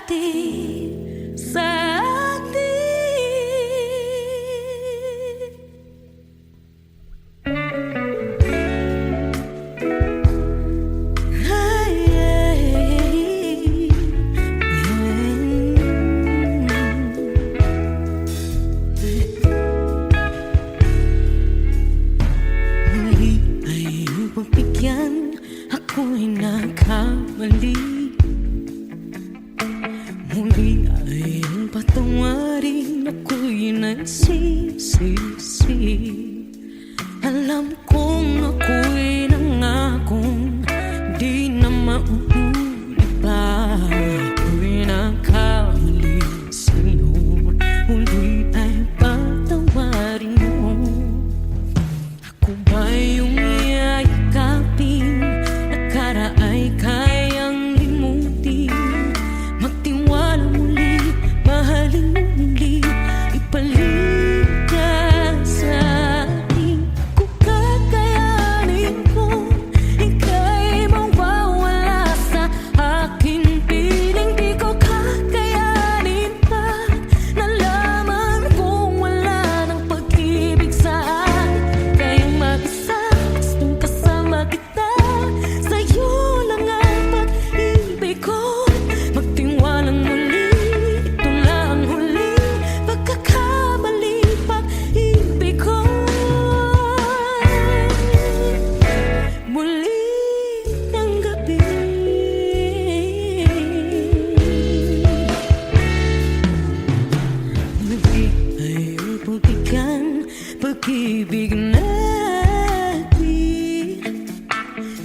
atin, sa atin. Ay, ay, muli ay pagbigyan, ako'y nagkamali. Muli ay ang patawarin, ako'y nagsisisi. Alam kong ako'y nangakong di na mauulit pa. Ako'y nagkamali sa'yo, muli ay patawarin mo. Ako ba yung yayakapin, akala ay kayang limutin? Magtiwala muli, mahalin mo muli, ibalik ka sa akin. Kung kakayanin ko, ika'y mawawala sa akin. Piling di ko kakayanin pa, nalaman kong wala ng pag-ibig sa akin. Kaya mag-isa, gustong kasama kita, sa'yo lang ang pag-ibig ko. Magtiwalang muli, ito lang ang huling pagkakamali, pag-ibig ko. Muling tanggapin, muli ay pagbigyan, pag-ibig natin.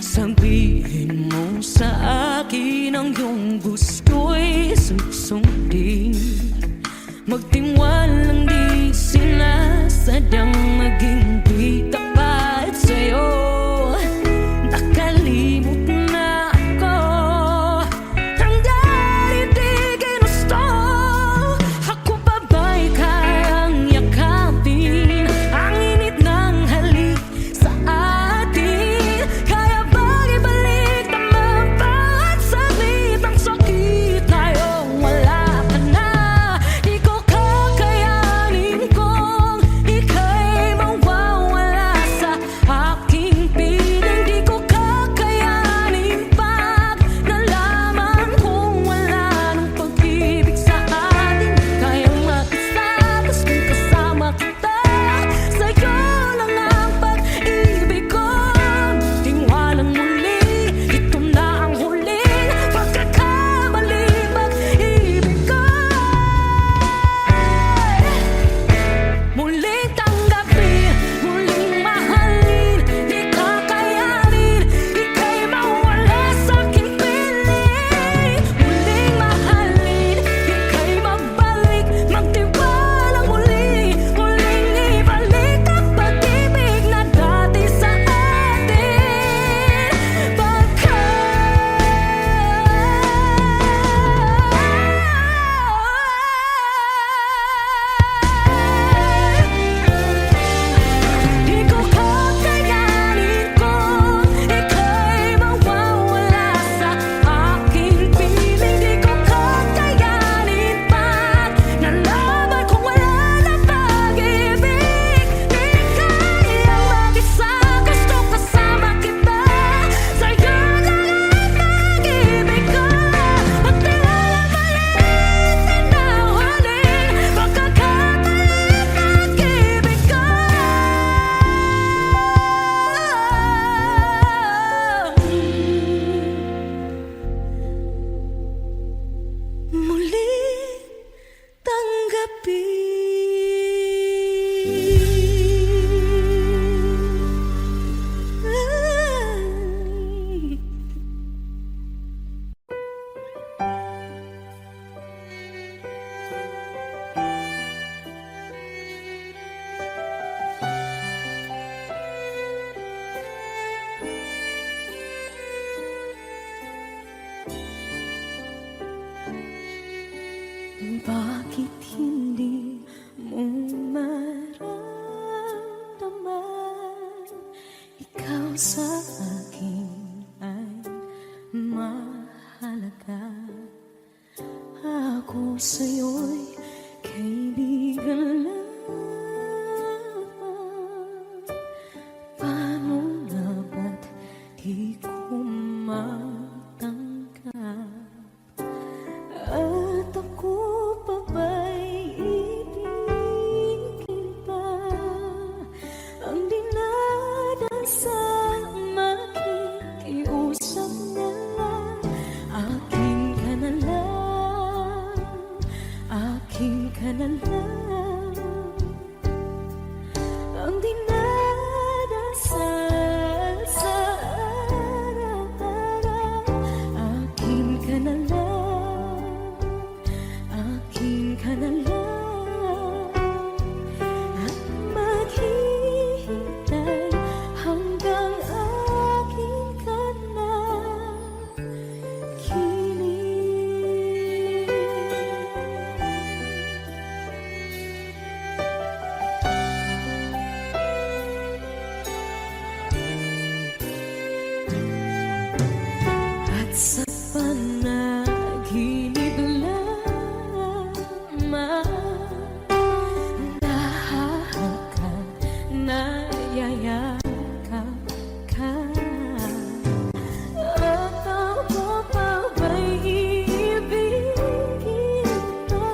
Sabihin mo sa akin ang iyong gusto'y susundin. Magtiwalang di sila sadyang maging di tapat sa'yo. Nakalimot na ako, hanggang di ginusto. Ako pa ba'y kayang yakapin ang init ng halik sa atin? Kaya bang ibalik naman bawat saglit ang sakit? Tayong wala ka na, di ko kakayanin kung ika'y mawawala sa aking piling. Di ko kakayanin pag nalaman kong wala ng pag-ibig sa atin. Kaya mag-isa, gustong kasama kita, sa'yo lang ang pag-ibig ko. Tiwalang muli, ito na ang huling pagkakamali, pag-ibig ko. Muling tanggapin, muling mahalin, di kakayanin, ika'y mawala sa aking piling. Muling mahalin, ika'y mabalik, magtiwala muli, muling ibalik ang pag-ibig na dati sa atin. Di ko kakayanin kung ika'y mawawala sa aking piling. Di ko kakayanin pag nalaman kong wala na pag-ibig. Di kaya mag-isa, gustong kasama kita, sa'yo lang ang pag-ibig ko. Magtiwala maliit na huling pagkakamali, pag-ibig ko. Muling tanggapin. Bakit hindi mo maramdaman ikaw sa akin ay mahalaga? sa'yo'y kaibigan lang. Paano nga ba't di ko matanggap? At ako pa ba'y ibigin pa? Ang dinadasal makikiusap na lang. Akin ka na lang, akin ka na lang. Ang dinadasal sa araw-araw. Akin ka na lang, akin ka na lang. At maghihintay hanggang akin ka na kilig. At sa panaginip lamang nahahakan, nayayakap ka. At ako pa ba'y iibigin pa?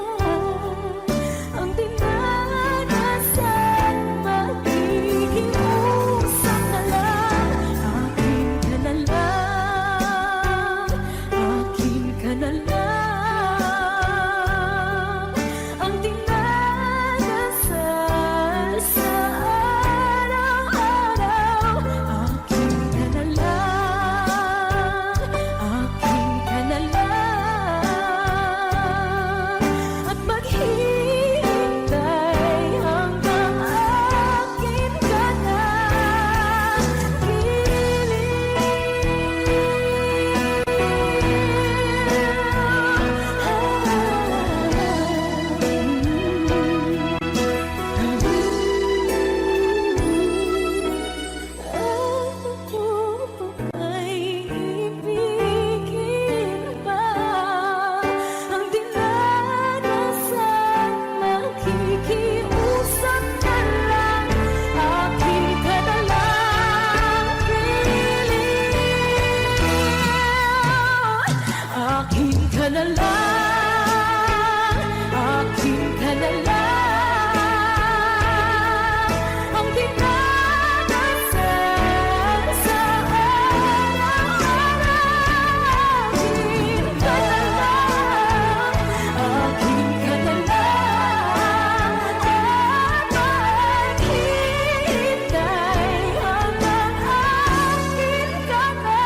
Ang dinadasal makikiusap na lang. Akin ka na lang, akin ka na lang. Ang dinadasal sa araw-araw. Akin ka na lang, akin ka na lang. At maghihintay hanggang akin ka na Ako pa ba'y ibigin pa? Ang dinadasal makikiusap na lang. Akin ka na lang, kilig. Akin ka na lang, akin ka na lang. Ang dinadasal sa araw-araw. Akin ka na lang, akin ka na lang. At maghihintay hanggang akin ka na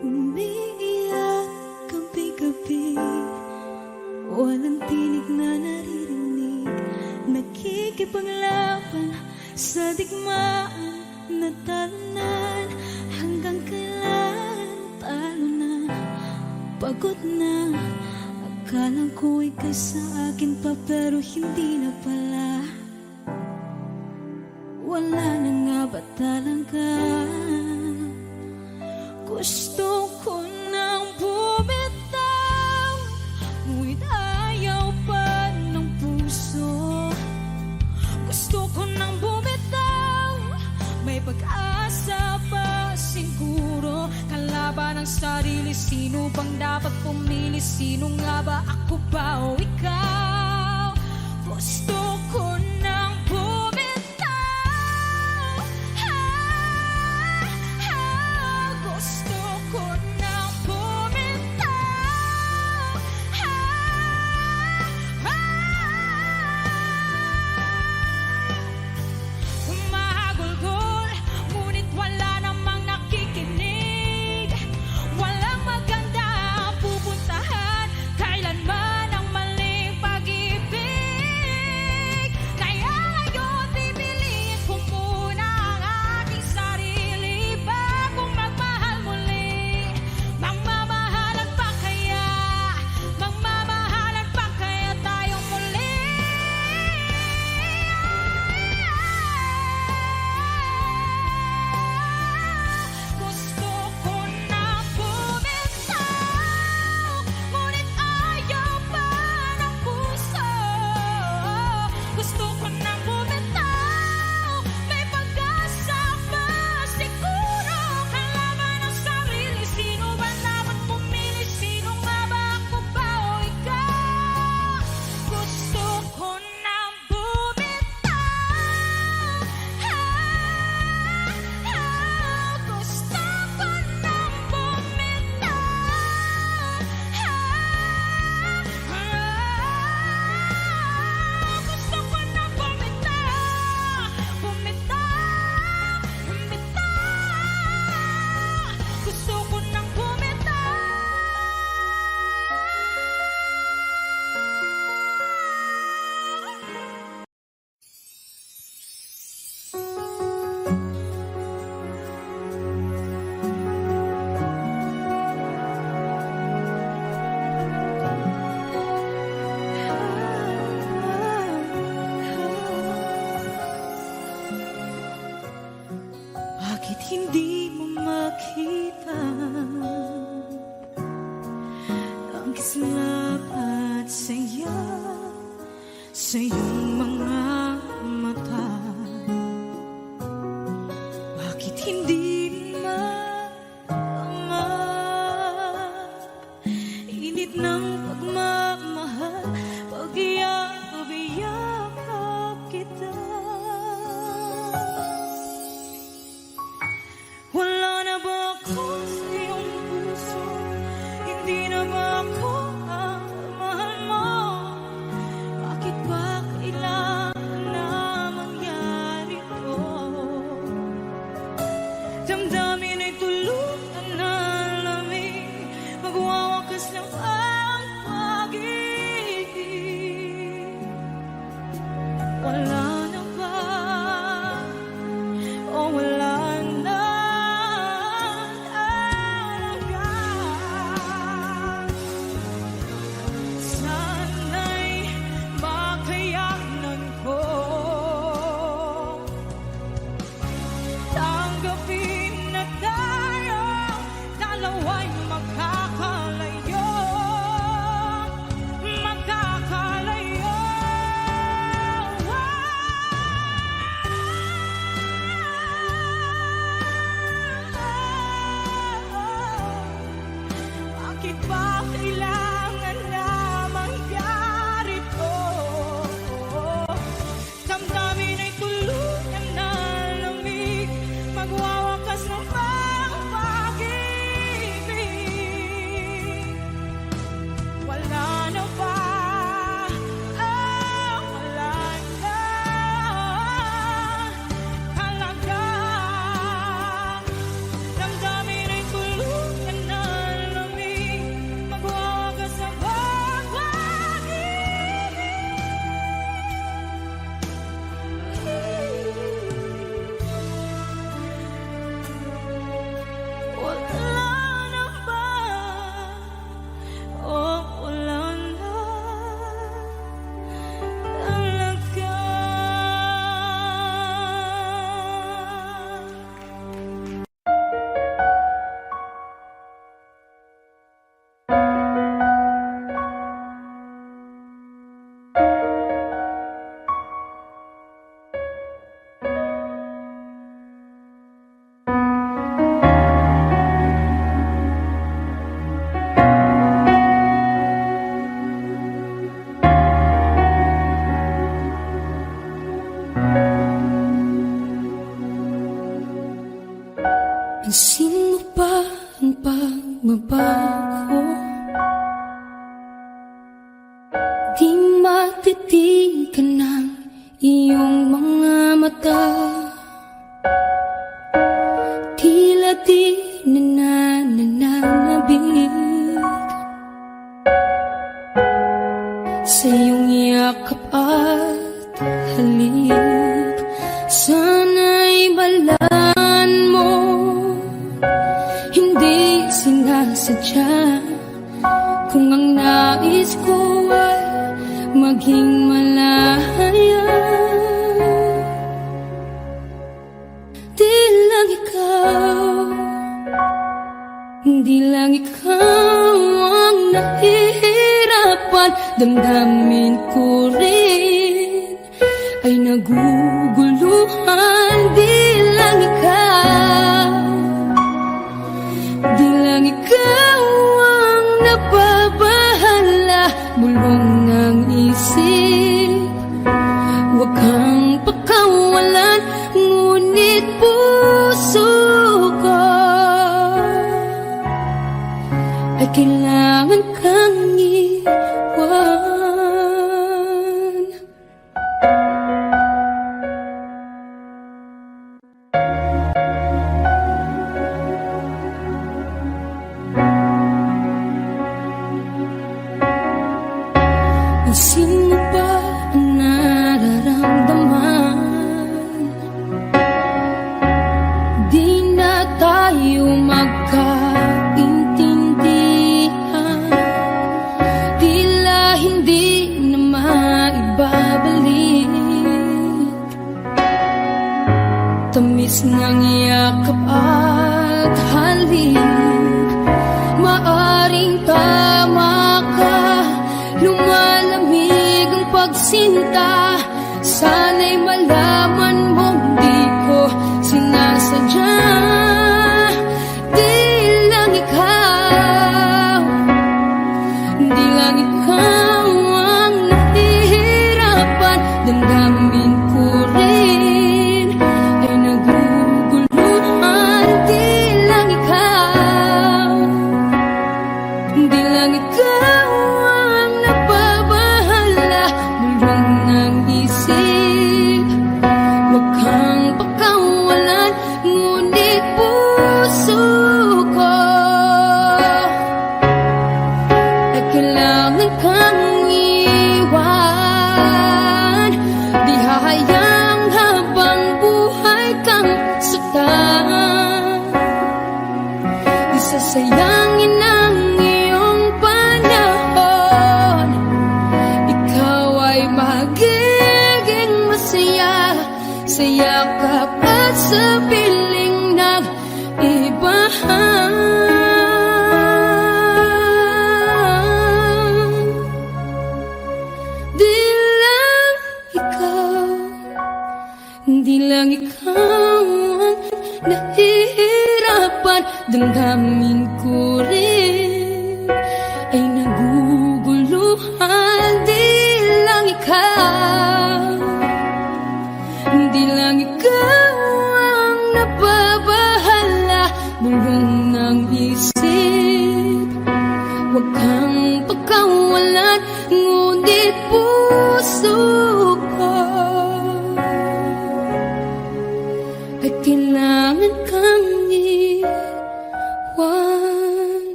umiiyak gabi-gabi, walang tinig na naririnig, nakikipaglaban sa digmaan na talunan. Hanggang kailan talo na, pagod na. Akala ko ikaw sa akin pa, pero hindi na pala. Wala na nga ba talaga? Gusto ko nang bumitaw, ngunit ayaw pa ng puso. Gusto ko nang bumitaw, may pag-asa pa siguro. Kalaban ang sarili, sino bang dapat pumili? Sino nga ba, ako ba o ikaw? Gusto ko nang bumitaw. Gusto ko nang bumitaw. Humahagulgol, ngunit wala namang nakikinig. Walang maganda ang pupuntahan, kailanman ang maling pag-ibig. sa iyong mga mata. Bakit hindi maama? Init ng pagmamahal, pag-iyakap kita. Wala na ba ako sa iyong puso? Hindi na ba ako ang mahal mo? Bakit ba kailangan na mangyari to? Damdamin ay tuluyan na lamig, magwawakas lang ang pag-ibig. Wala na ba? O wala na talaga? Sana'y makayanan ko tanggapin na tayo dalawa'y magkakalayo. Magkakalayo. Bakit ba kailangan na mangyari to? Damdamin ay tuluyan na lamig, magwawakas ng pag-ibig. Wala na ba? Wala na talaga. Damdamin ay tuluyan na lamig, magwawakas ng pag-ibig. Wala na ba? O wala na talaga? Pansin mo ba ang pagbabago? Di matitigan ng iyong mga mata. Tila di nananabig sa iyong yakap at halik. Sana'y balaan mo, hindi sinasadya. Kung ang nais ko ay maging malaya, di lang ikaw, di lang ikaw ang nahihirapan. Damdamin ko rin ay naguguluhan. Di lang ikaw, di lang ikaw ang nababahala. Bulong ng isip, huwag kang pakawalan, ngunit puso ko ay kailangan kang iwan. Pansin mo ba ang nararamdaman? Di na tayo magkaintindihan, tila hindi na maibabalik. Tamis ng yakap at halik, maaring tama ka. Lumalamig ang sinta. Sana'y malaman mong di ko sinasadya. Di lang ikaw ang nahihirapan. Damdamin ko rin ay naguguluhan. Di lang ikaw ang nababahala. Mulong ng isip, huwag kang pakawalan. Ngunit puso ko ay kailangan kang iwan. Di hahayang habang buhay kang saktan. Di sasayangin ang iyong panahon. Ikaw ay magiging masaya sa yakap at sa piling ng iba. Di lang ikaw ang nahihirapan. Damdamin ko rin ay naguguluhan. Di lang ikaw ang nababahala. Bulong ng isip, huwag kang pagkawalan. Ngunit puso ko ay kailangan kang iwan.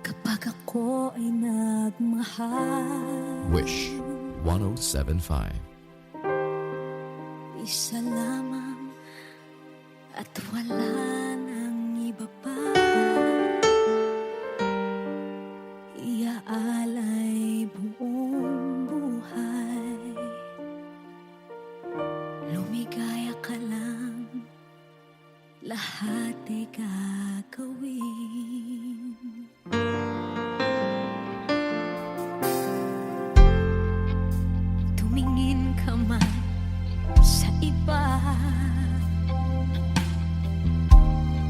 Kapag ako ay nagmahal, Wish 107.5. isa lamang at wala nang iba pa. Iaalay buong buhay. Lumigaya ka lang, lahat ay gagawin. Tumingin ka man sa iba,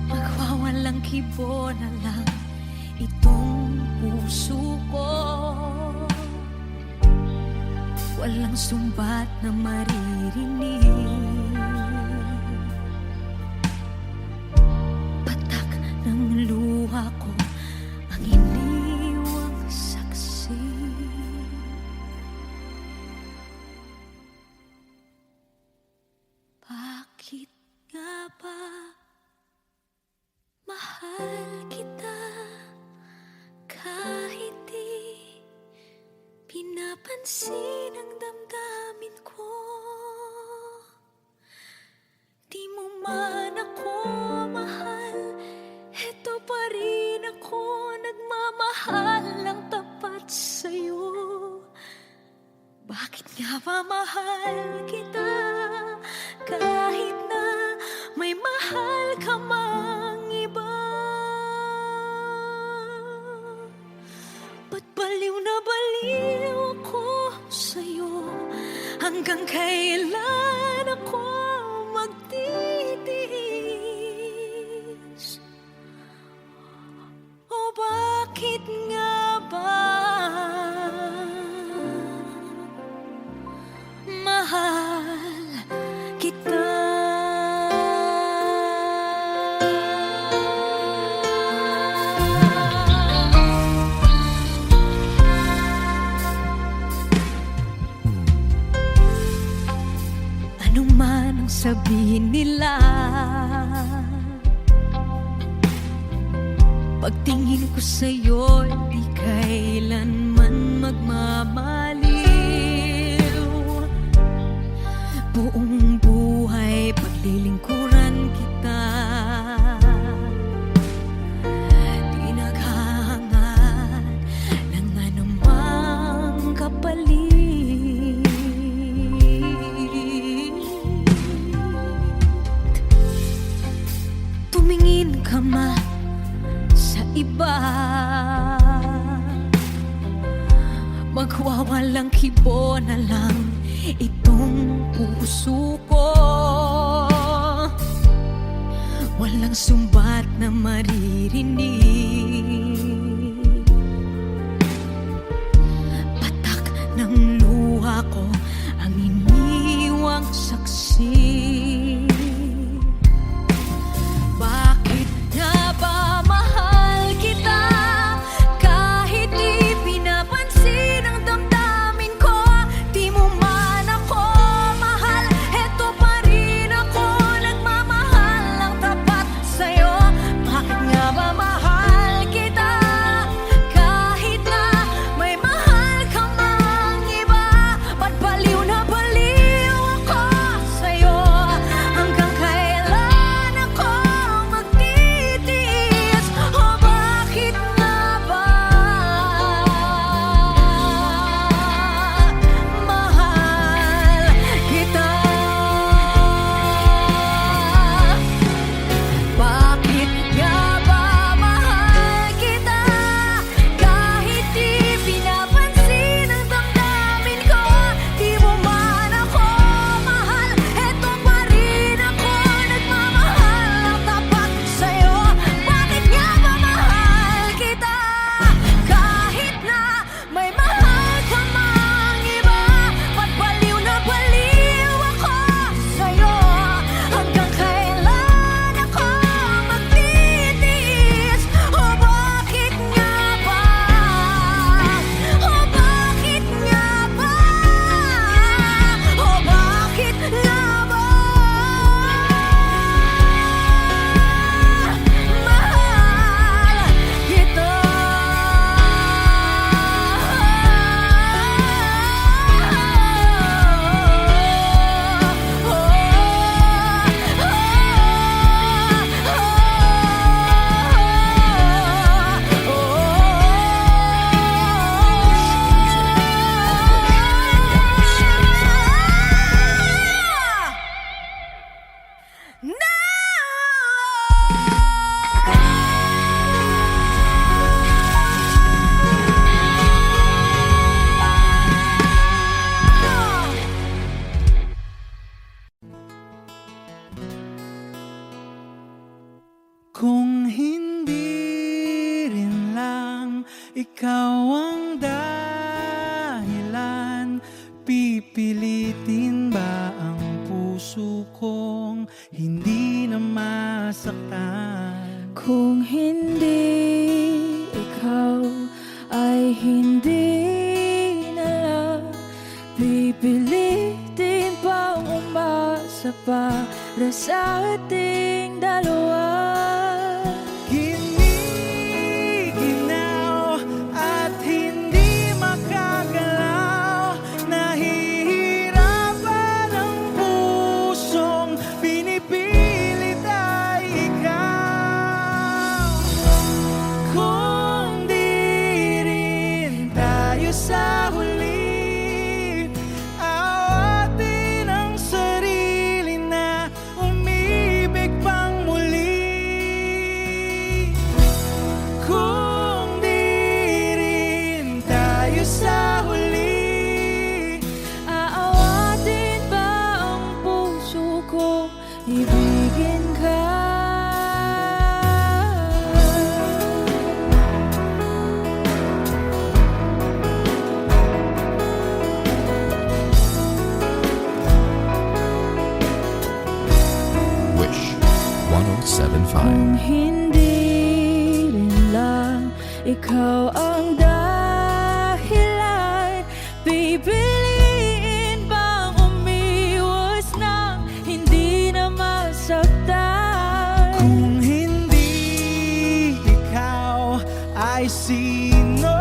magwawalang kibo na lang itong puso ko. Walang sumbat na maririnig, patak ng luha ko ang iniwang saksi. Bakit nga ba mahal kita kahit di pinapansin ang damdamin ko? Di mo man ako mahal, eto pa rin ako nagmamahal ng tapat sa'yo. Bakit nga ba mahal kita kahit na may mahal ka mang iba? Ba't baliw na baliw ako sa'yo? Hanggang kailan ako magtitiis? O bakit nga ba mahal kita? Ano man ang sabihin nila, pagtingin ko sa'yo, di kailanman magmamaliw. Buong buhay paglilingkuran kita, di naghahangad ng anumang kapalit. iba. Magwawalang kibo na lang itong puso ko. Walang sumbat na maririnig. Patak ng luha ko ang iniwang saksi. Bakit nga ba mahal kita kahit di pinapansin ang damdamin ko? Di mo man ako mahal, eto pa rin ako nagmamahal ng tapat sa'yo. Bakit nga ba mahal kita kahit na may mahal ka mang iba? Ba't baliw na baliw ako sa'yo? Hanggang kailan ako magtitiis? O bakit nga ba mahal kita? Bakit nga ba mahal kita kahit di pinapansin ang damdamin ko? Di mo man ako mahal, eto pa rin ako nagmamahal ng tapat sa'yo. Bakit nga ba mahal kita kahit na may mahal ka mang iba? Ba't baliw na baliw ako sa'yo? Hanggang kailan ako magtitiis? O bakit nga ba? O bakit nga ba? O bakit nga ba? Mahal kita. Kung hindi rin lang ikaw ang dahilan, pipilitin ba ang puso kong hindi na masaktan? Kung hindi ikaw ay hindi na lang, pipilitin bang umasa para sa ating dalawa? Giniginaw at hindi makagalaw, nahihirapan ang pusong pinipilit ay ikaw. Kung di rin tayo sa huli, awatin ang sarili na umibig pang muli. Kung di rin tayo sa huli, Aawatin ba ang puso ko ibigin ka? Wish 1075. Kung hindi rin lang ikaw ang dahilan, pipiliin bang umiwas nang hindi na masaktan? kung hindi ikaw ay sino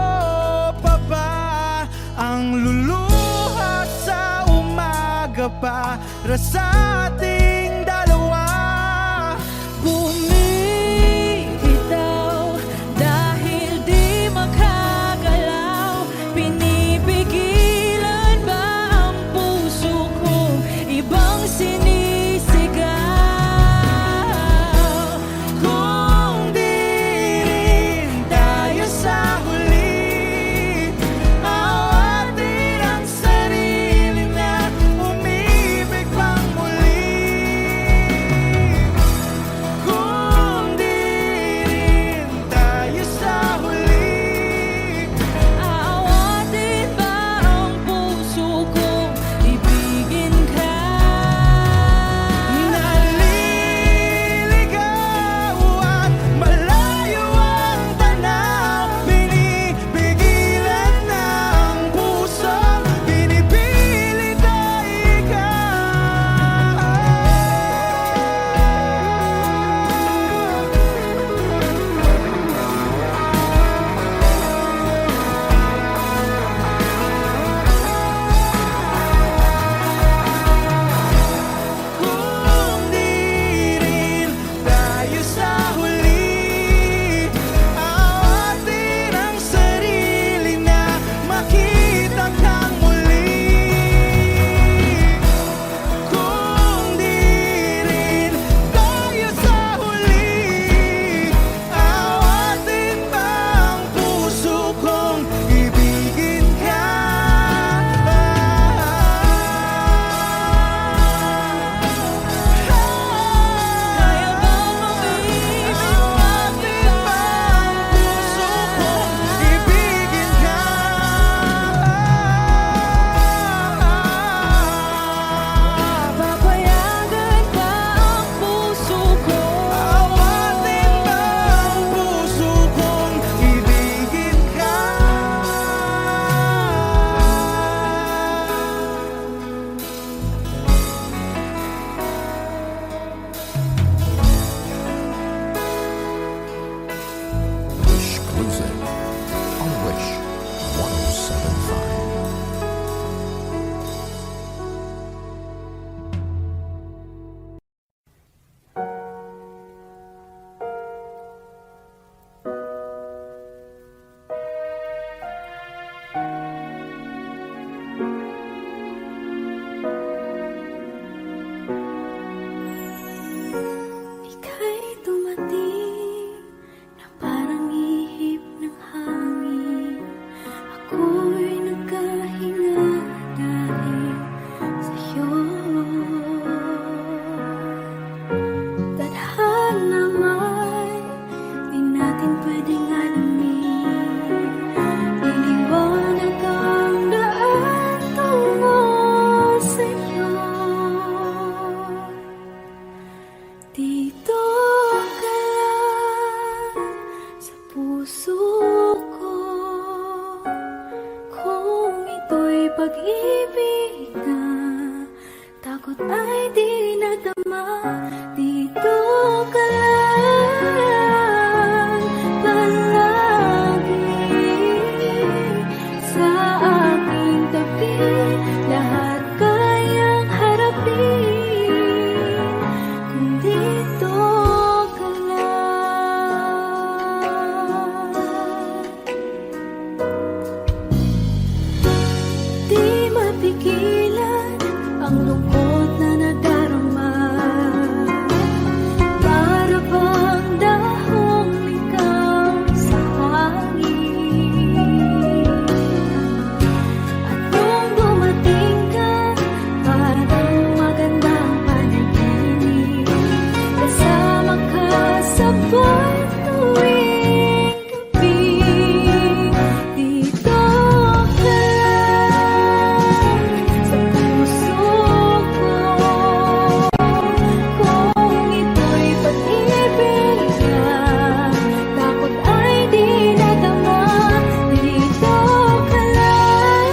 pa ba ang luluha sa umaga para sa ating dalawa? Bumibitaw dahil di makagalaw, pinipigilan ba ang puso kong ibang sinisigaw? Kung di rin pwedeng alamin. Iniwanag ang daan tungo sa'yo. Dito ka lang sa puso ko. Kung ito'y pag-ibig na takot ay di nadama. Dito ka lang palagi sa aking tabi. Lahat kayang harapin kung dito ka lang. Di mapigilan ang lungkot na nadarama. Para bang dahong ikaw sa hangin. At nung dumating ka, parang magandang panaginip. Kasama ka sa buwan tuwing gabi. Dito ka lang sa puso ko. Kung ito'y pag-ibig na takot ay di nadama. Dito ka lang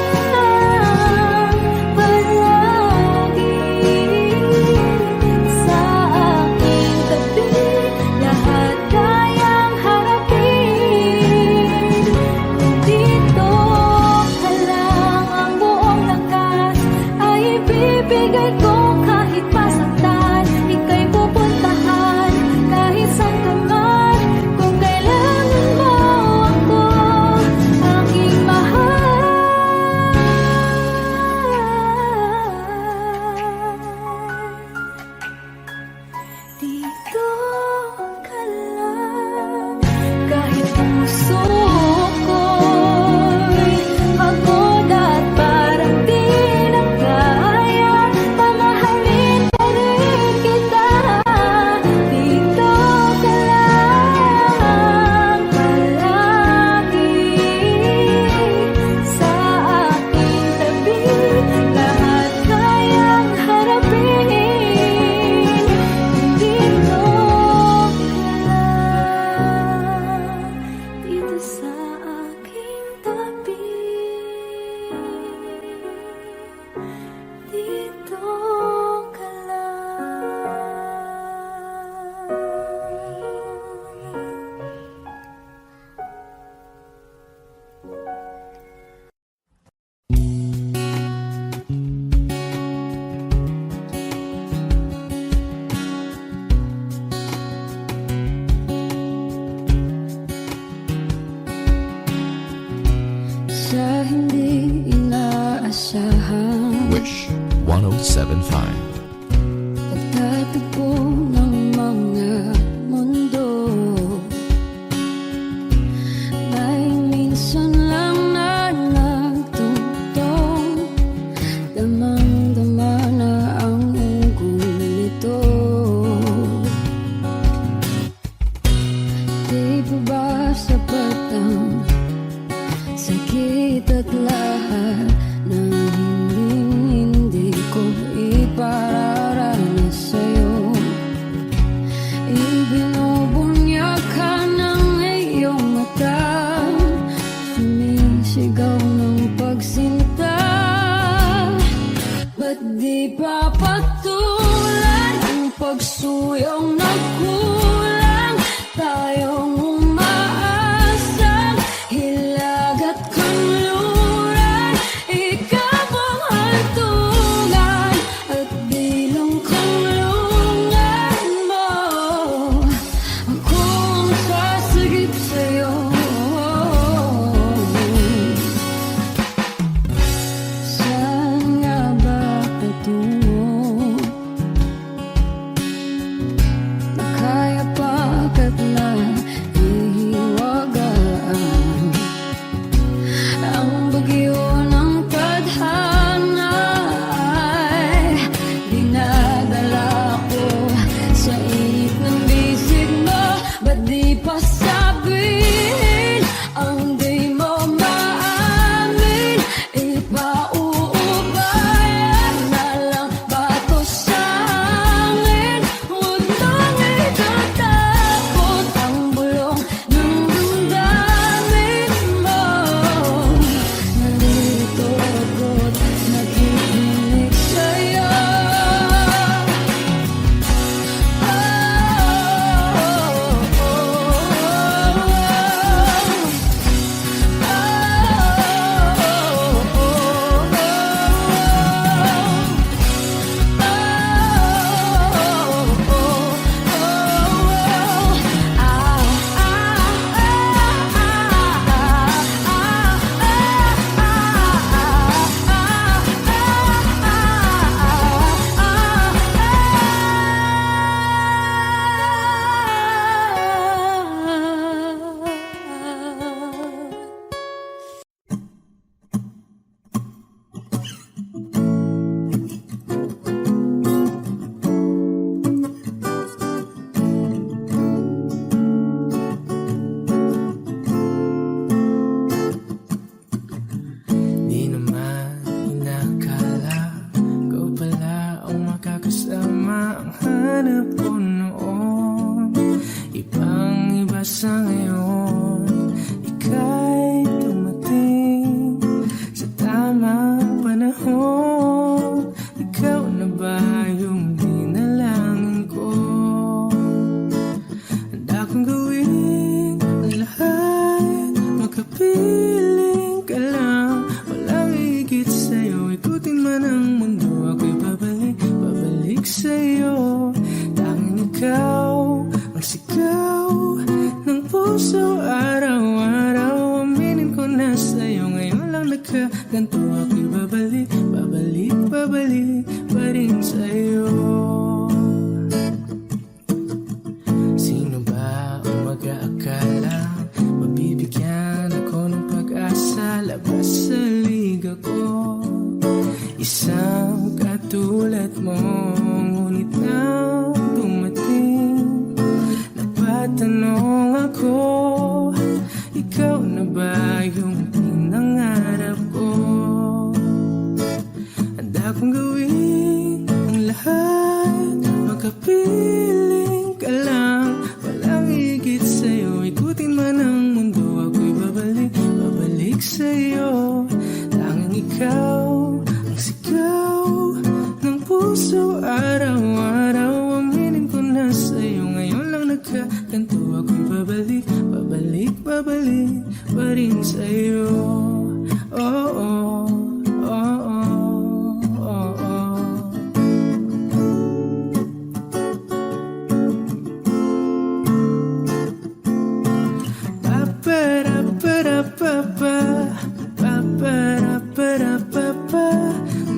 palagi sa aking tabi. Lahat kayang harapin kung dito ka lang. Ang buong lakas ay ibibigay ko kahit masaktan. Ika'y pupuntahan kahit saan ka man. Kung kailangan mo ako, aking mahal. Dito ka lang kahit puso ko'y pagod at parang di na kaya. Mamahalin pa rin kita. Dito ka lang palagi sa aking tabi. Lahat kayang harapin kung dito ka lang. Dito sa aking tabi. Dito ka sa hindi inaasahan. Wish 1075. Pagtatagpo ng mga mundo, may minsan lang na nagtutong. Damang-dama na ang unggoy nito. Di pa ba sapat ang sakit at lahat ng hindi ko ipararanas sa'yo? Ibinubunyag ka ng iyong mata, sumisigaw ng pagsinta. Ba't di pa patulan ang pagsuyong nagkulang? Tayong umaasang hilag at kanluran. Ikaw ang hantungan at bilong kanlungan mo. Ako ang sasagip sa'yo. ngayon ika'y dumating sa tamang panahon. Ikaw na ba yung dinalangin ko? Handa kong gawin ang lahat, makapiling ka lang, walang higit sa'yo. Ikutin man ang mundo, ako'y babalik sa'yo. Tanging ikaw ang sigaw ng puso araw-araw. Aminin ko na sa'yo, ngayon lang nagkaganto. Ako'y babalik pa rin sa'yo. Sino ba ang mag-aakala mabibigyan ako ng pag-asa? Labas sa liga ko, isang katulad mo. Ngunit nang dumating, napatanong ako, ikaw na ba yung pinangarap ko? Handa kong gawin ang lahat, makapiling ka lang, walang higit sa'yo. Ikutin man ang mundo, ako'y babalik sa'yo. Tanging ikaw ang sigaw ng puso araw-araw. Aminin ko na sa'yo, ngayon lang nagkaganto. Ako'y babalik pa rin sa'yo. Oh, oh, oh, oh, oh, oh. Pa-pa-ra-pa-ra-pa-pa, pa-pa-ra-pa-ra-pa-pa,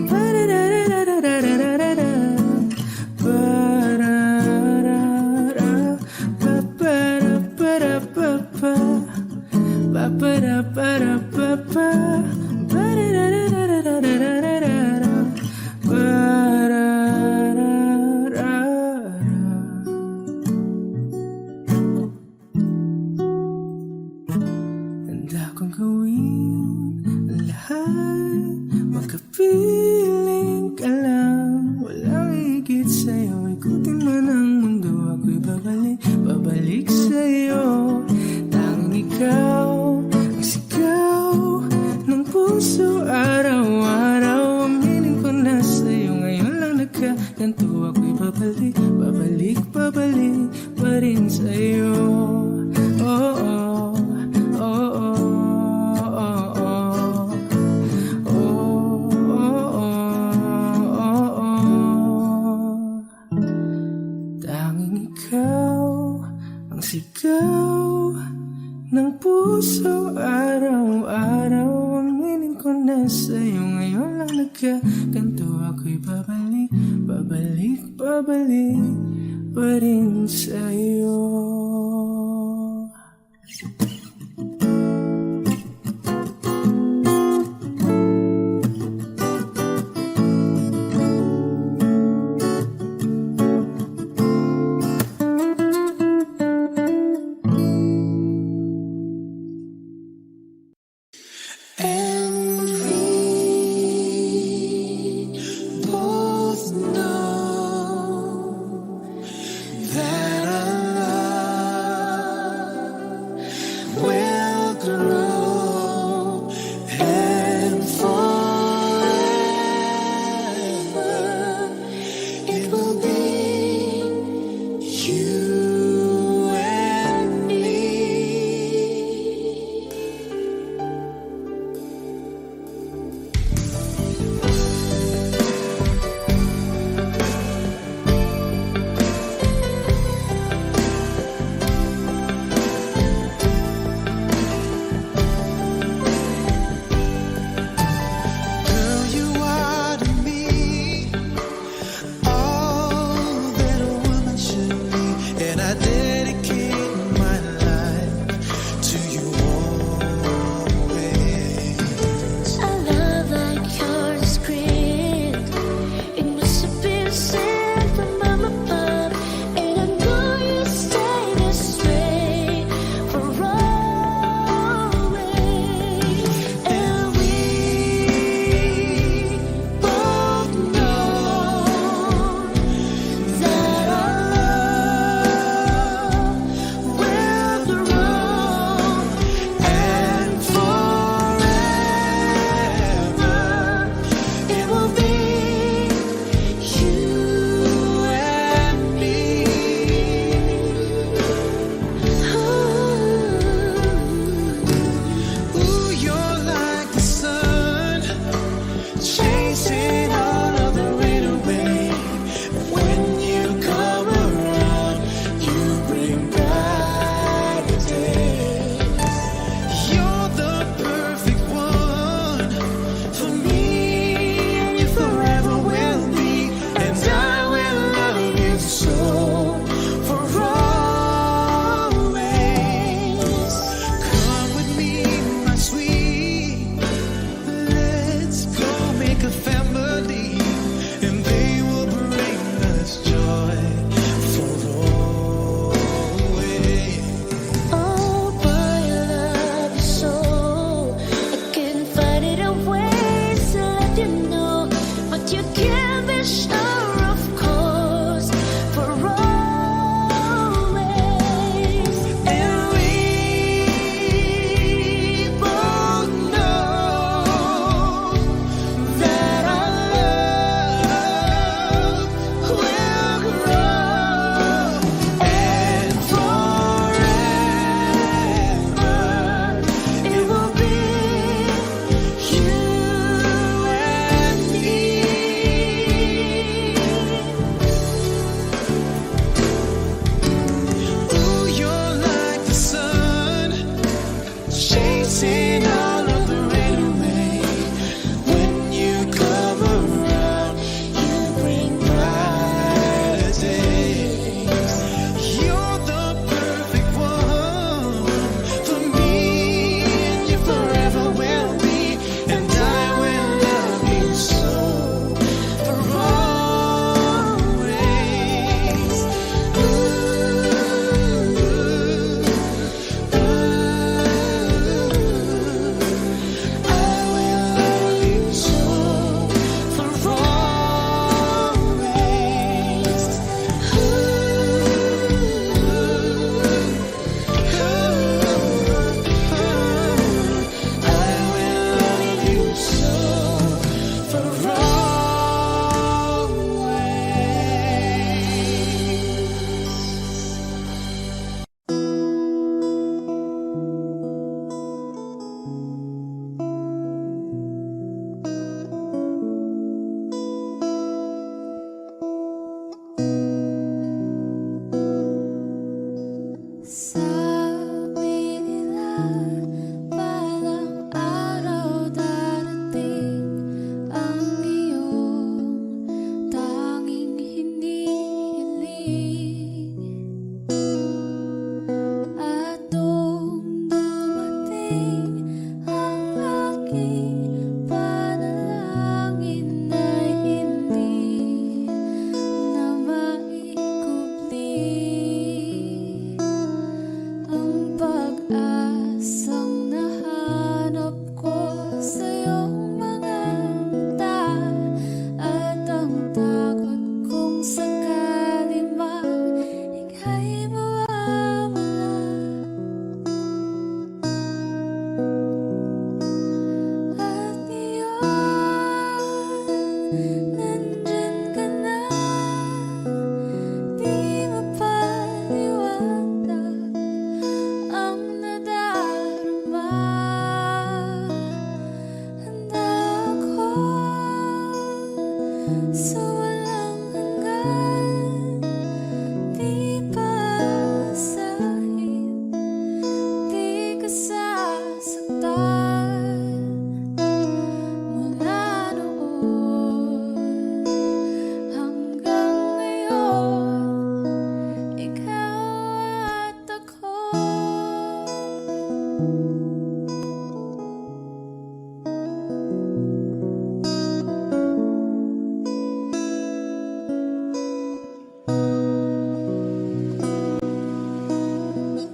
pa-ra-ra-ra-ra-ra-ra-ra-ra, pa-ra-ra-ra, pa-pa-ra-pa-ra-pa-pa, pa-pa-ra-pa-ra-pa-pa, pa-ra-ra-ra-ra-ra-ra-ra-ra, pa-ra-ra-ra-ra. Handa kong gawin ang lahat, makapiling ka lang, walang higit sa'yo. Ikutin man ang mundo, ako'y babalik sa'yo. Tanging ikaw ang sigaw ng puso araw-araw. Aminin ko na sa'yo, ngayon lang nagkaganto. Ako'y babalik pa rin sa'yo. Oh, oh, oh, oh, oh, oh. Oh, oh, oh, oh. Tanging ikaw ang sigaw ng puso araw-araw. Aminin ko na sa'yo, ngayon lang nagkaganto. Ako'y babalik pa rin sa'yo. And we both know that our love will grow, and forever it will be you and me. chasing all of the rain away. When you come around, you bring brighter days. You're the perfect one for me, and you forever will be. And I will love you so for always. Sabi nila balang araw darating ang iyong tanging hinihiling. At nung dumating ang aking panalangin ay hindi na maikubli. Ang pag-asang nahanap ko sa iyong mga mata, at ang takot kong sakali mang ika'y mawawala. At ngayon, nandyan ka na, di mapaliwanag ang nadarama. Handa ako sa walang hanggan, di paasahin, di ka sasaktan. Mula noon hanggang ngayon, ikaw at ako.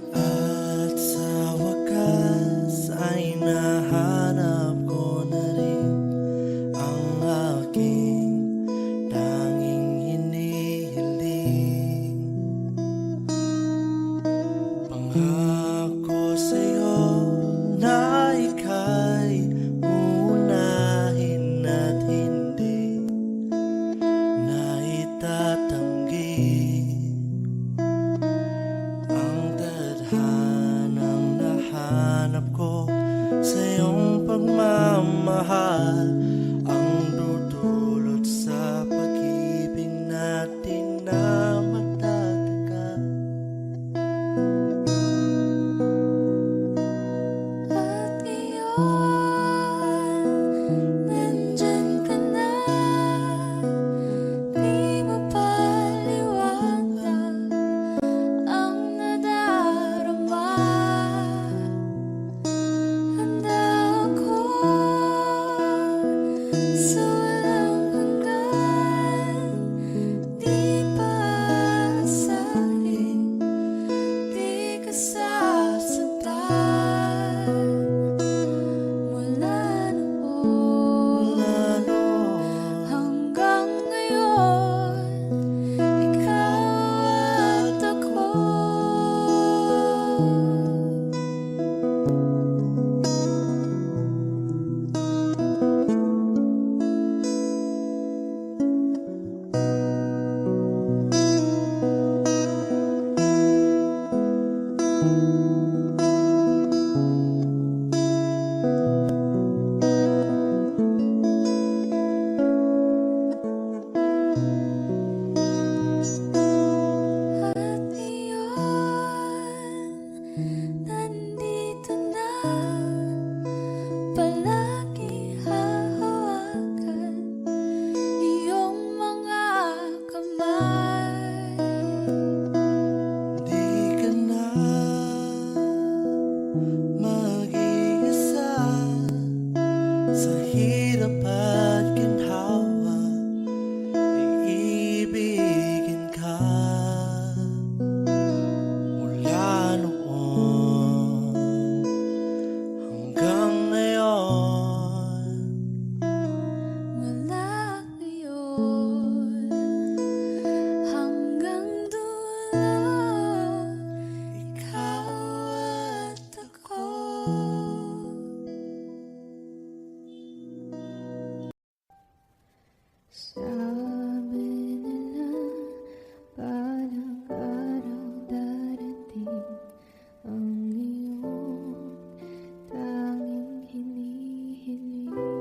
At sa wakas ay nahanap ko na rin ang aking tanging hinihiling. Pangako sa'yo na ika'y uunahin at hindi na itatanggi. Ang tadhanang nahanap ko sa iyong pagmamahal, ang dudulot sa pag-ibig natin na matatagal. At ngayon, nandyan ka na, di mapaliwanag ang nadarama. Handa ako mag-iisa sa hirap at ginhawa, iibigin ka mula noon hanggang ngayon. Mula ngayon hanggang dulo, ikaw at ako. Sabi nila parang araw darating ang iyong tanging hinihiling.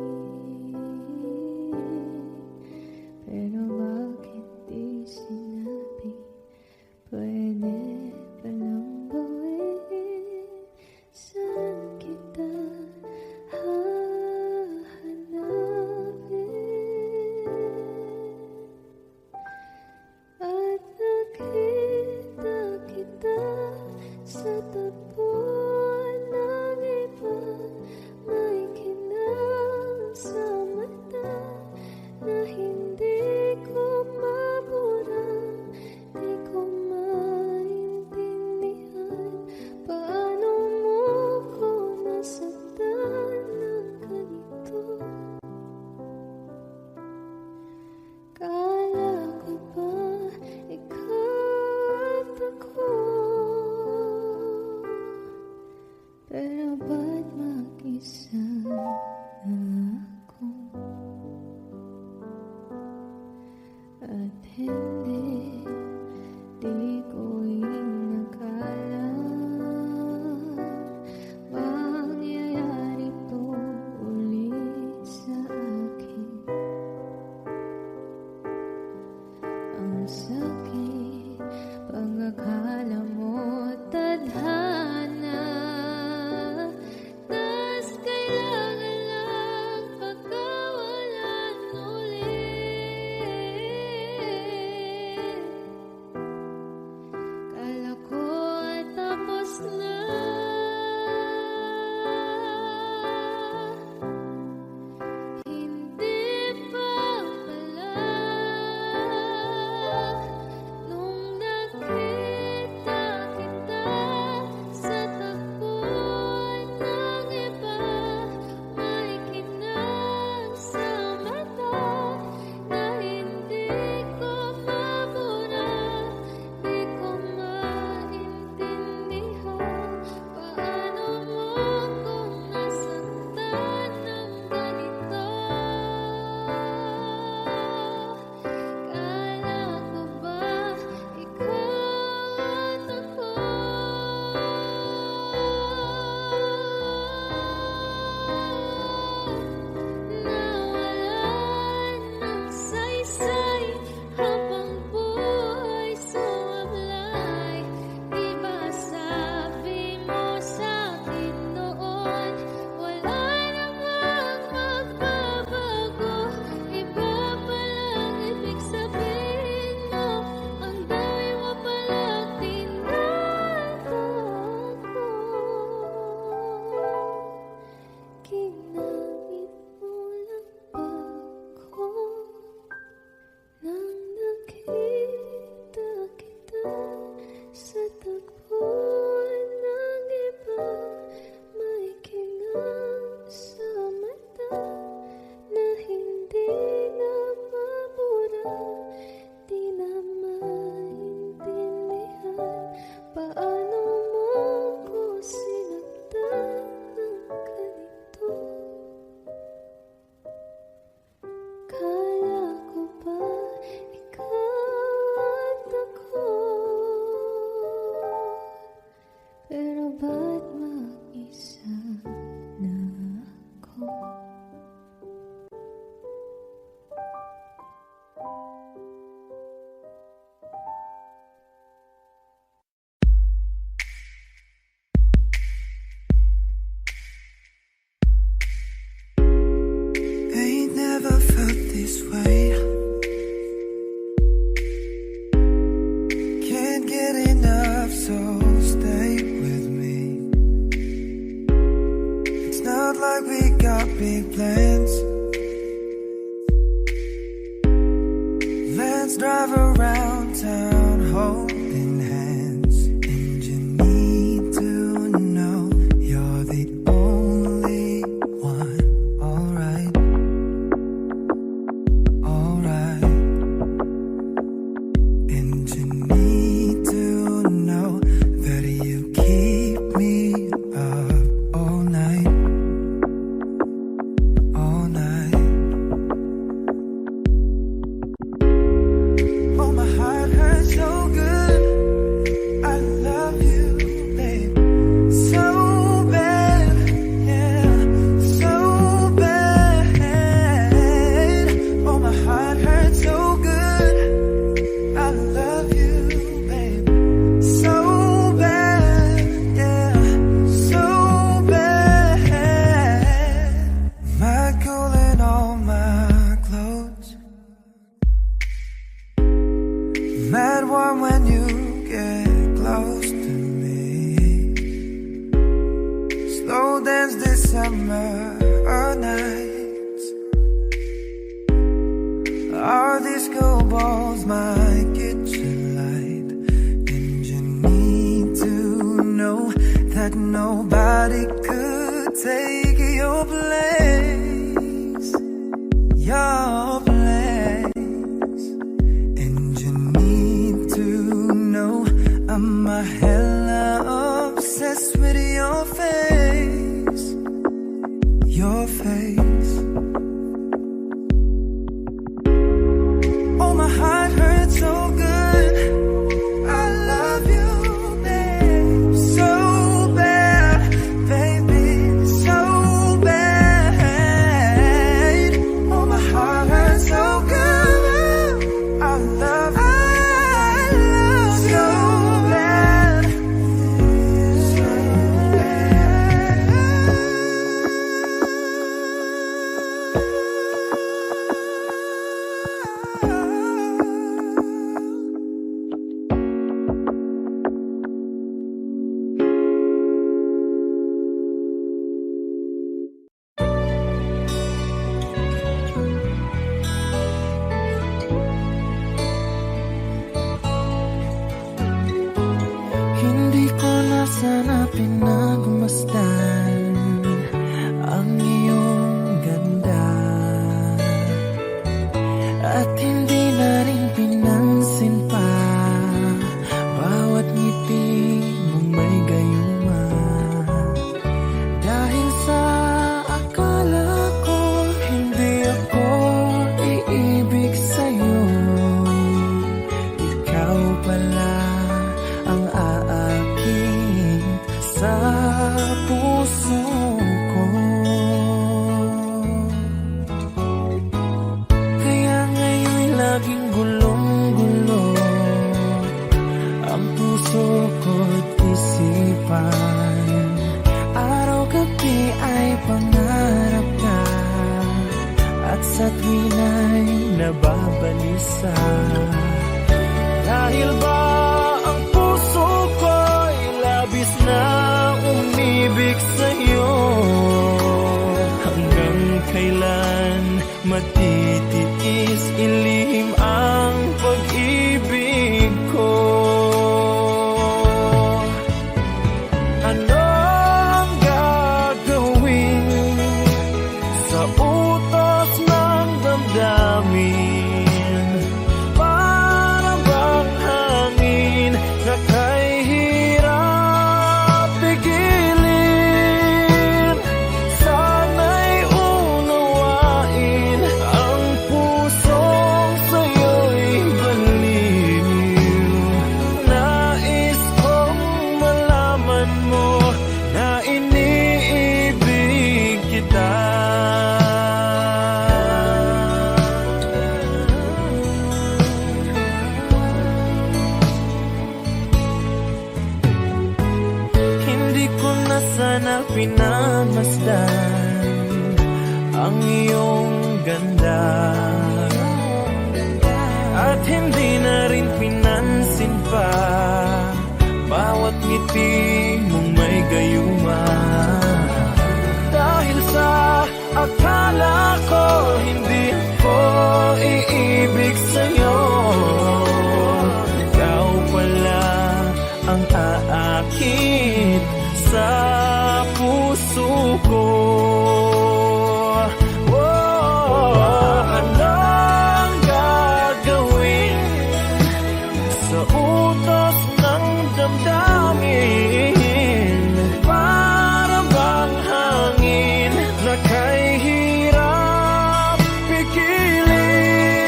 Pero bakit di sinabi? Pwede palang gawin. Saan kita hahanapin? At nakita kita sa tapuan ng iba. May kinang sa mata na hindi ko mabura. Di ko maintindihan paano mo ko nasaktan ng ganito. Kala ko ba ikaw at ako? Pero ba't mag-isa na ako? At hindi, di ko inakala mangyayari to ulit sa akin. Ang sakit, pag-akala mo tadhana, tas kailangan lang pagkawalan ulit. Kala ko ay tapos na, hindi pa pala. Nung nakita kita sa tapuan ng iba, may kinang sa mata na hindi ko mabura. Di ko maintindihan paano mo kung nasaktan ng ganito. Kala ko ba ikaw at ako? Nawalan ng saysay habang buhay sumablay. Di ba sabi mo sa'kin noon, wala namang magbabago? Iba palang ibig sabihin mo, ang dami mo palang tinatago. Ginamit mo lang ba ko? Nang nakita kita sa tapuan ng iba, may kinang sa mata na hindi na mabura. Di na maintindihan paano mo ko sinaktan ng ganito. Kala ko ba ikaw at ako? Pero ba't mag-isa na ako? Ain't never felt this way. Can't get enough, so stay with me. like we got big plans. Let's drive around town holding hands. And you need to know you're the only one. Alright, alright. And you need to know that you keep me up all night, all night. Oh, my heart hurts so good. I love you, babe, so bad, yeah, so bad. Oh, my heart hurts so good. I love you, babe, so bad, yeah, so bad. My cool and all my clothes, mad warm when you get close to me. Slow dance this summer nights. Our disco balls, my kitchen light. And you need to know that nobody could take your place, your place. And you need to know I'm a hella obsessed with your face, your face. Oh, my heart hurts so good. I love you, babe, so bad, baby, so bad. Oh, my heart hurts so good. I love you, so bad, so Hindi ko na sana pinagmasdan ang iyong ganda, at hindi na rin pinansin pa bawat ngiti mong may gayuma. Dahil sa akala ko hindi ako iibig sa'yo, ikaw pala ang aakit sa puso ko. Kaya ngayon laging gulong-gulo ang puso ko't isipan. Araw-gabi ay pangarap ka, at sa tuwina'y nababalisa. Dahil ba ang puso ko'y labis na umibig sa'yo? Hanggang kailan matitiis ilihim ang pag-ibig ko? Ano ang gagawin sa utos ng damdamin? Para bang hangin na kay hirap pigilin? Sana'y unawain ang pusong sa'yo'y baliw. Nais kong malaman mo na iniibig kita. Hindi ko na sana pinamasdan ang iyong ganda, at hindi na rin pinansin pa bawat ngiti mong may gayuma. Dahil sa ko. Anong gagawin sa utos ng damdamin? Para bang hangin na kay hirap pigilin?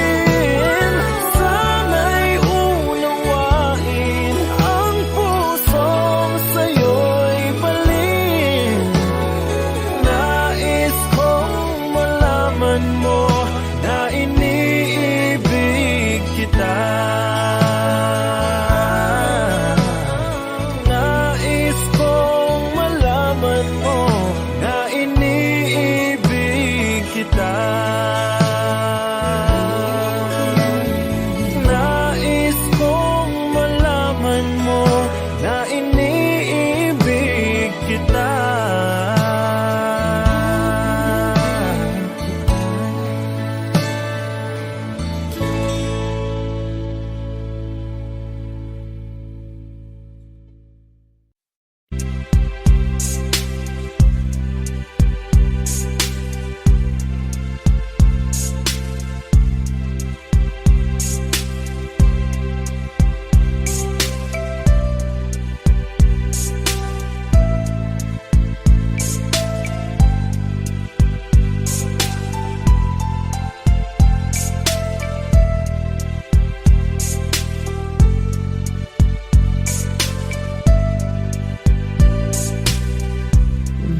Sana'y unawain ang pusong sa'yo'y balin. Nais kong malaman mo na iniibig kita. Nais kong malaman mo na iniibig kita. Nais kong malaman mo na iniibig kita.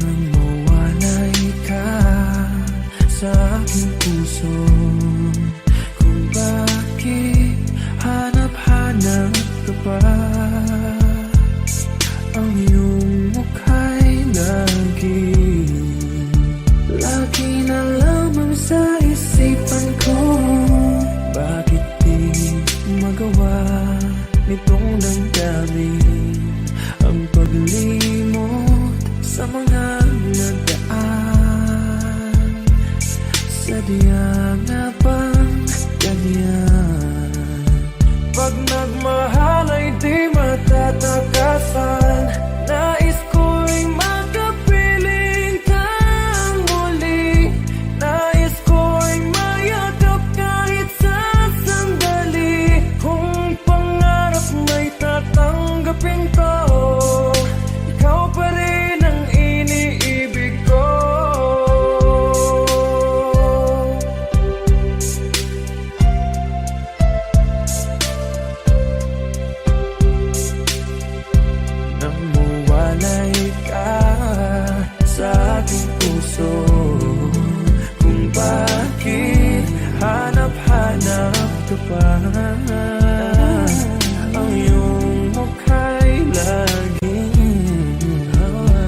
Nang mawalay ka sa aking puso, kung bakit hanap-hanap ka pa, ang iyong mukha'y lagi na lamang sa isipan ko. Bakit di magawa nitong damdamin ang paglimot sa mga nagdaan? Sadyang nga bang ganyan? Pag nagmahal ay di matatakasan. Nais ko'y makapiling kang muli. Nais ko'y mayakap kahit sa sandali. Kung pangarap may tatanggapin ko, ikaw pa rin ang iniibig ko. Nang mawalay ka sa aking puso, kung bakit hanap-hanap ka pa, ang iyong mukha'y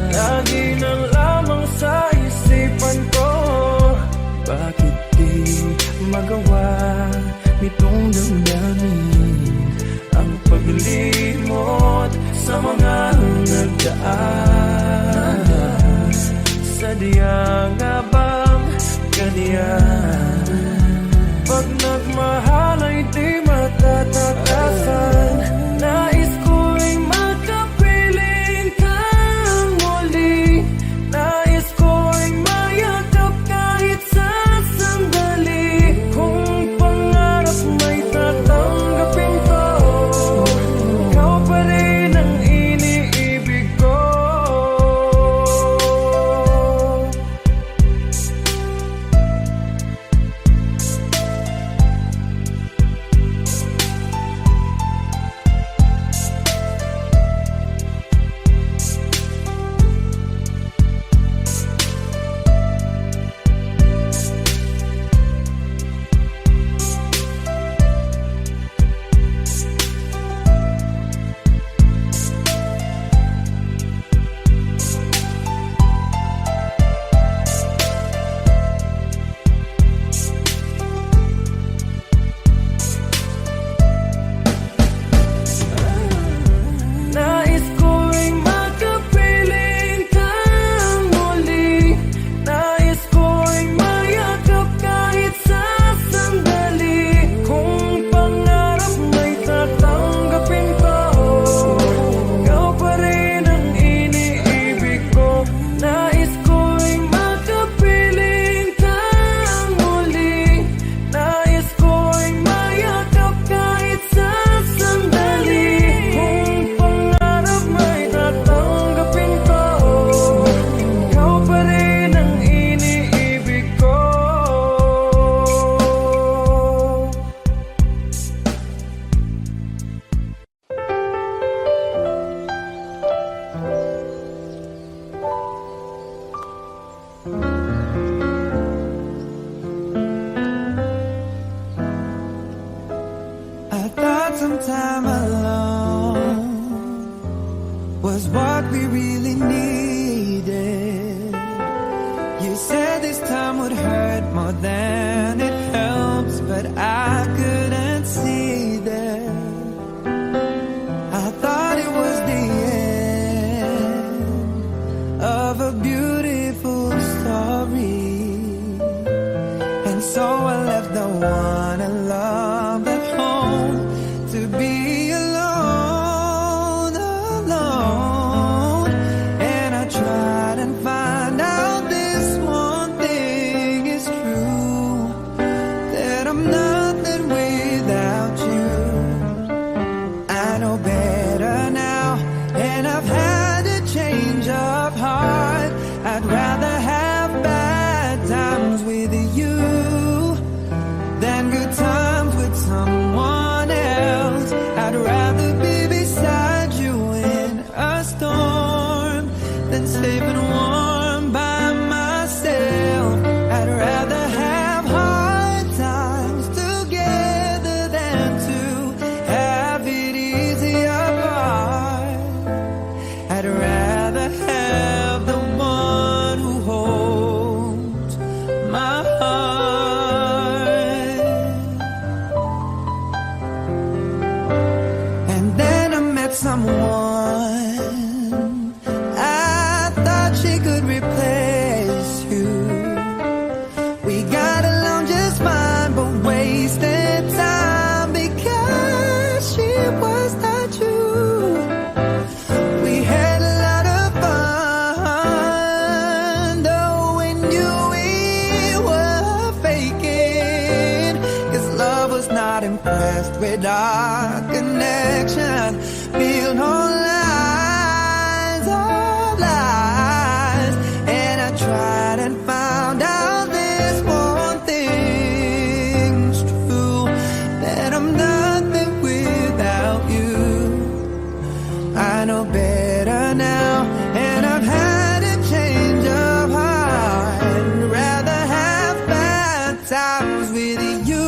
lagi na lamang sa isipan ko. Bakit di magawa nitong damdamin ang paglimot sa mga nagdaan? Sadyang nga bang ganyan? Pag nagmahal ay di matatakasan. Nais ko'y makapiling kang muli. Nais ko'y mayakap kahit sa sandali. Kung pangarap may tatanggapin ko, ikaw pa rin ang iniibig ko. I thought some time alone was what we really needed. You said this time would hurt more than it helps, but I couldn't see that. I thought it was the end of a beautiful story, and so I left the one I loved at home to be alone, alone. And I tried and find out this one thing is true, that I'm nothing without you. I know better now, and I've had a change of heart. I'd rather have bad times with you than good times with someone else. I'd rather be beside you in a storm than safe and warm by myself. I'd rather have hard times together than to have it easy apart. I'd rather have the one who holds my heart. And then I met someone I thought she could replace you. We got along just fine, but wasted time because she was not you. We had a lot of fun, though we knew we were faking, 'cause love was not impressed with our connection. Built on lies of lies, and I tried and found out this one thing's true, that I'm nothing without you. I know better now, and I've had a change of heart. I'd rather have bad times with you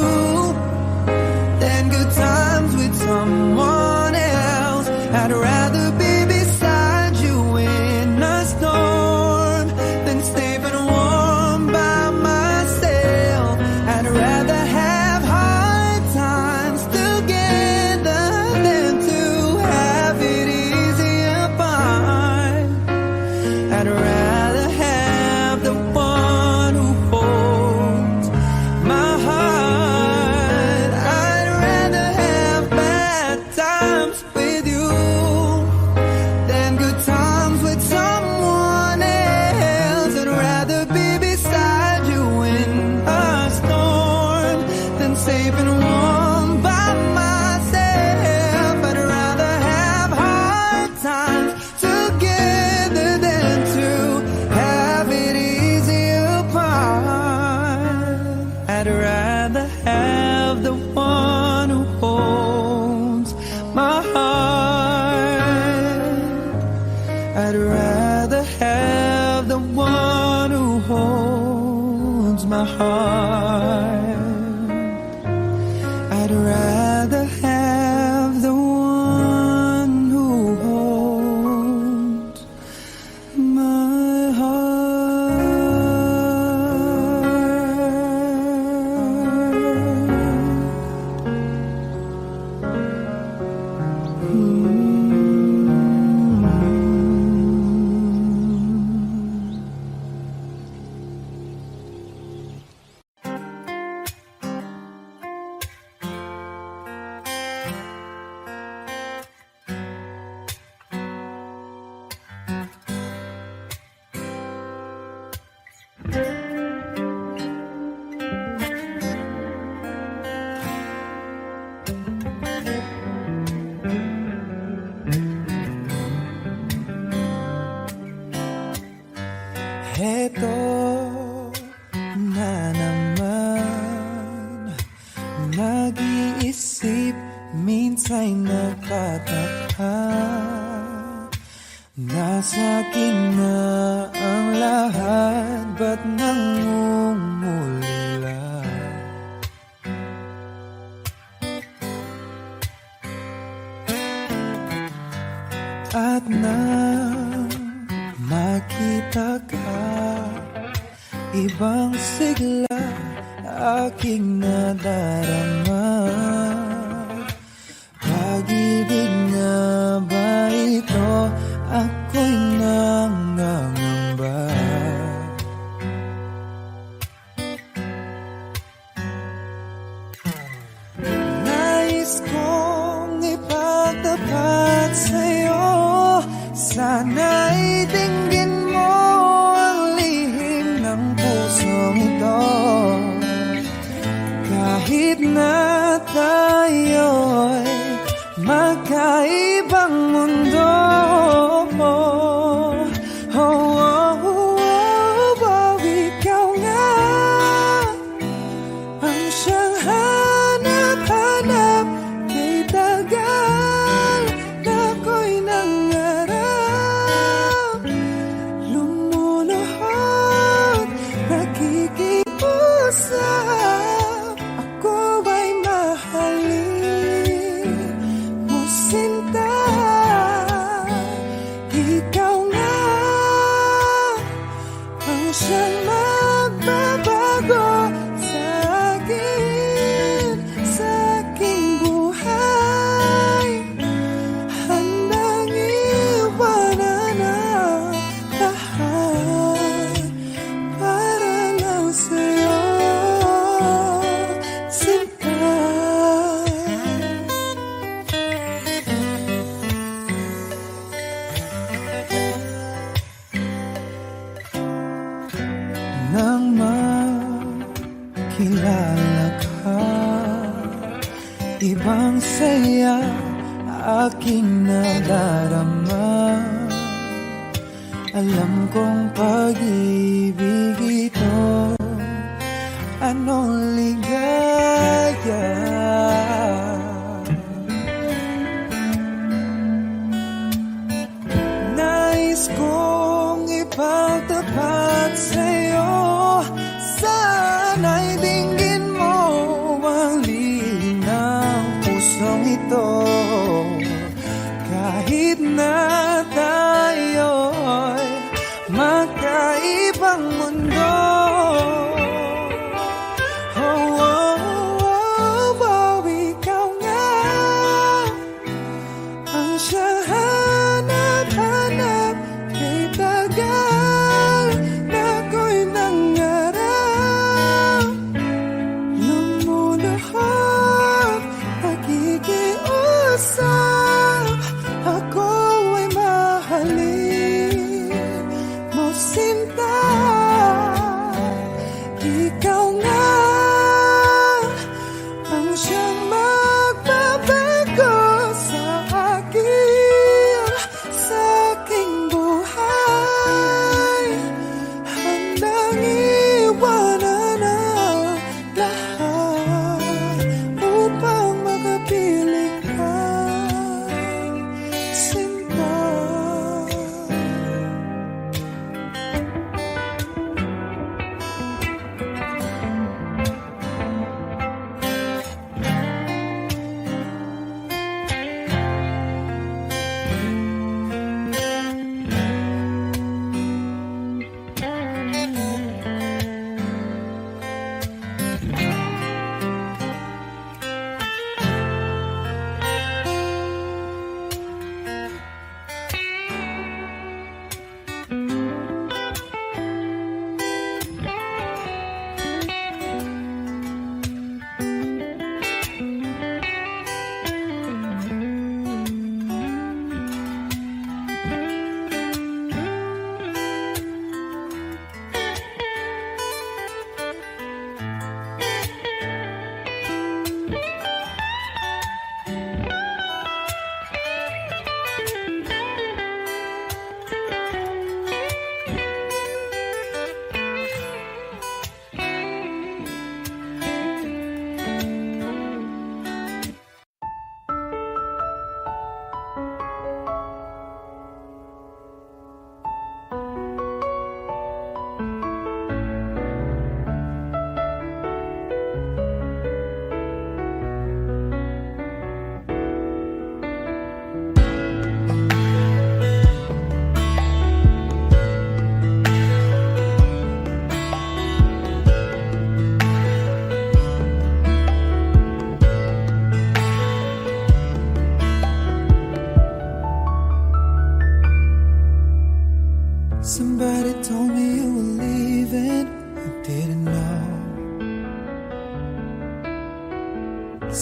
than good times with someone else. I'd rather be beside you in a storm than safe and warm by myself. I'd rather have hard times together than to have it easy apart. I'd rather have the one who holds my heart. I'd rather have bad times with you than good times with someone else. I'd rather be beside you in a storm than safe and warm by myself. I'd rather have hard times together than to have it easy apart. I'd rather have the one who holds my heart. I'd rather have the one who holds my heart. I'd rather have the one who holds my Heto na naman, nag-iisip, minsan nakataka. Nasa akin na ang lahat ba't nangungulila? At nang makita ka, ibang sigla aking nadarama. Pag-ibig na ba ito? Ako'y nangangamba. Nais kong ipagtapat sa'yo, sana'y dinggin mo ang lihim ng pusong ito. Kahit na tayo'y magkaibang mundo, oh, oh, oh, oh, ikaw nga ang siyang hanap-hanap. Kay tagal na ako'y nangarap, lumuluhod, nakikiusap. Ako ay mahalin mo, sinta. Ikaw nga ang siyang magbabago sa aking buhay. Handang iwanan ang lahat para lang sa'yo, sinta. Nang makilala ka, ibang saya aking nadarama. Alam kong pag-ibig ito, anong ligaya. Nais kong ipagtapat sa'yo, sana'y dinggin mo ang lihim ng pusong ito. Kahit na tayo'y magkaibang mundo, oh, oh, oh, oh, ikaw nga ang siyang hanap-hanap. Kay tagal na ako'y nangarap, lumuluhod, nakikiusap. Ako ay mahalin mo, sinta. Ikaw nga ang siyang magbabago sa aking buhay. Handang iwanan ang lahat upang makapiling ka, sinta.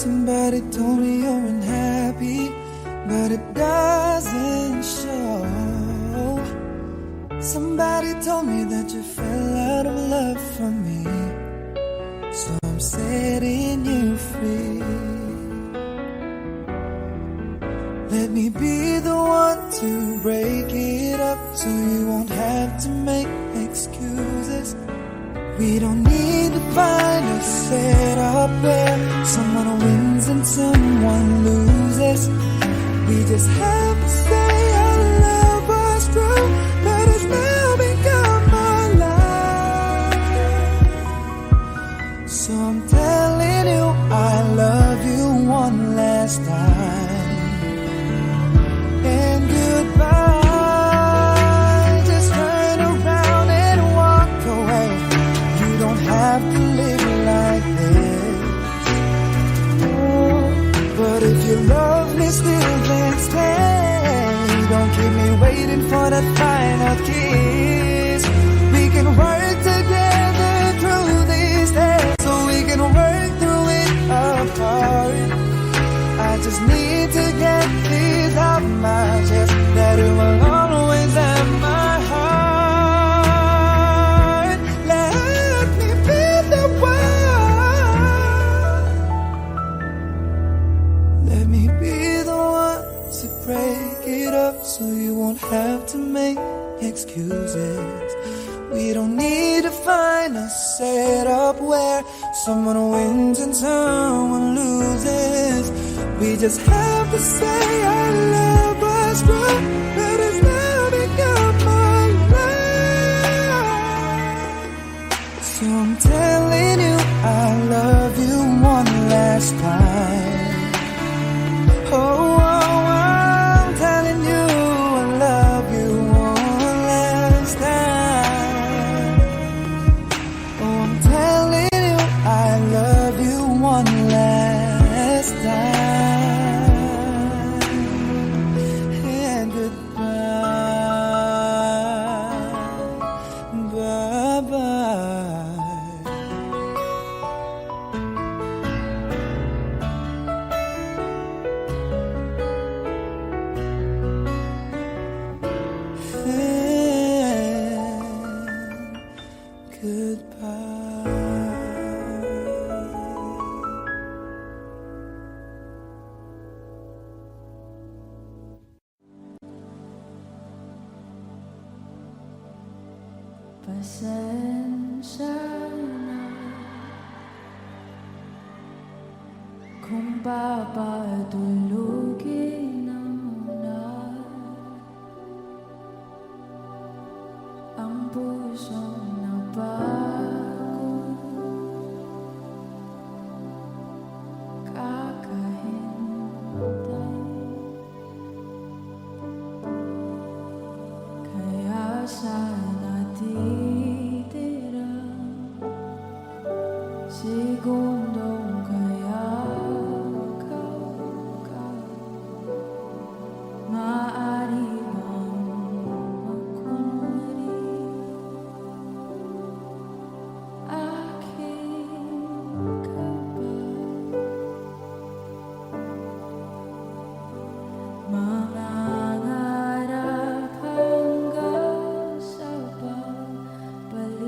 Somebody told me you're unhappy, but it doesn't show. Somebody told me that you fell out of love for me, so I'm setting you free. Let me be the one to break it up, so you won't have to make excuses. We don't need to find a setup where someone wins and someone loses. We just have to say our love was true, but it's now become our life. So I'm telling you I love you one last time, and goodbye. Just turn around and walk away. You don't have to live like this. Oh, but if you love me still, then stay. Don't keep me waiting for that final kiss. We can work together through these days, so we can work through it apart. I just need to get this out my chest, that it will always have my heart. Let me be the one. Let me be the one to break it up, so you won't have to make excuses. We don't need to find a setup where someone wins and someone loses. We just have to say our love was true, but it's now become our life. So I'm telling you I love you one last time. Oh, I'm telling you I love you one last time. Oh, I'm telling you I love you one last time. And goodbye, bye-bye. Pasensya na kung papadulugin na muna ang pusong napagod, kakahintay. Kaya sana titira segundong kaya ka maaari bang makunwari aking ka ba? Mangangarap hanggang sa pagbalik.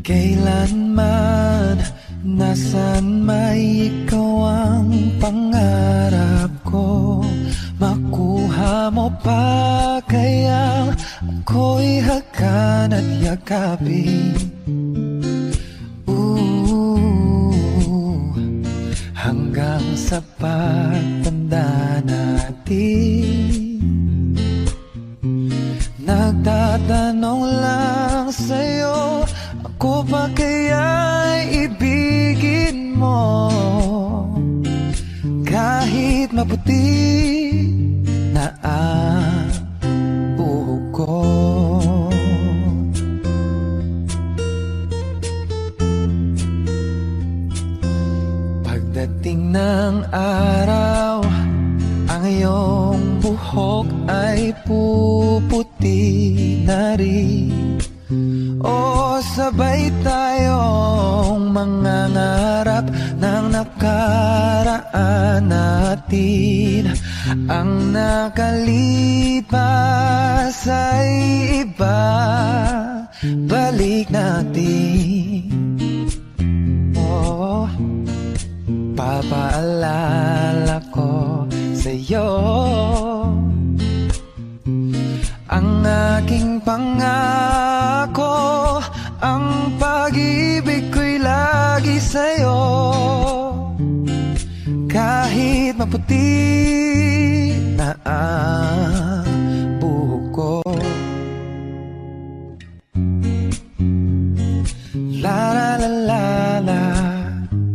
Kailanman, nasan may ikaw ang pangarap ko. Makuha mo pa kaya ako'y hakan at yakapin. Hanggang sa pagtanda natin, nagtatanong lang sa'yo, ako ba kaya'y ibigin mo? Kahit maputi na ang buhok ko. Pagdating ng araw, ang iyong buhok ay puputi na rin. O sabay tayong mangangarap ng nakaraan natin. Ang nakalipas ay iba, balik natin. Oh, papaalala ko sa'yo ang aking pangako, ang pag-ibig ko'y lagi sa'yo. Kahit maputi na ang buhok ko. La la la la la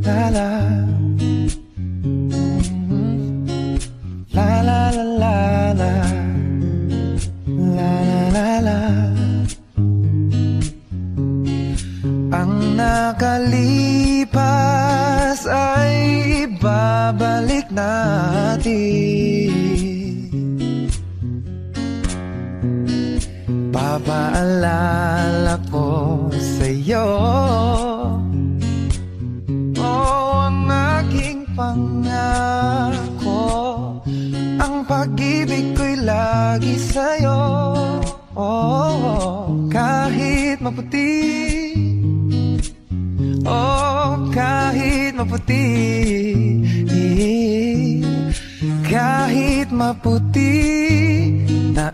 la la. La la la la la. La la la. Ang nakalipas ay ibabalik natin. Papaalala ko sa'yo, oh, ang aking pangako, ang pag-ibig ko'y lagi sa'yo. Oh, kahit maputi, oh, kahit maputi, kahit maputi na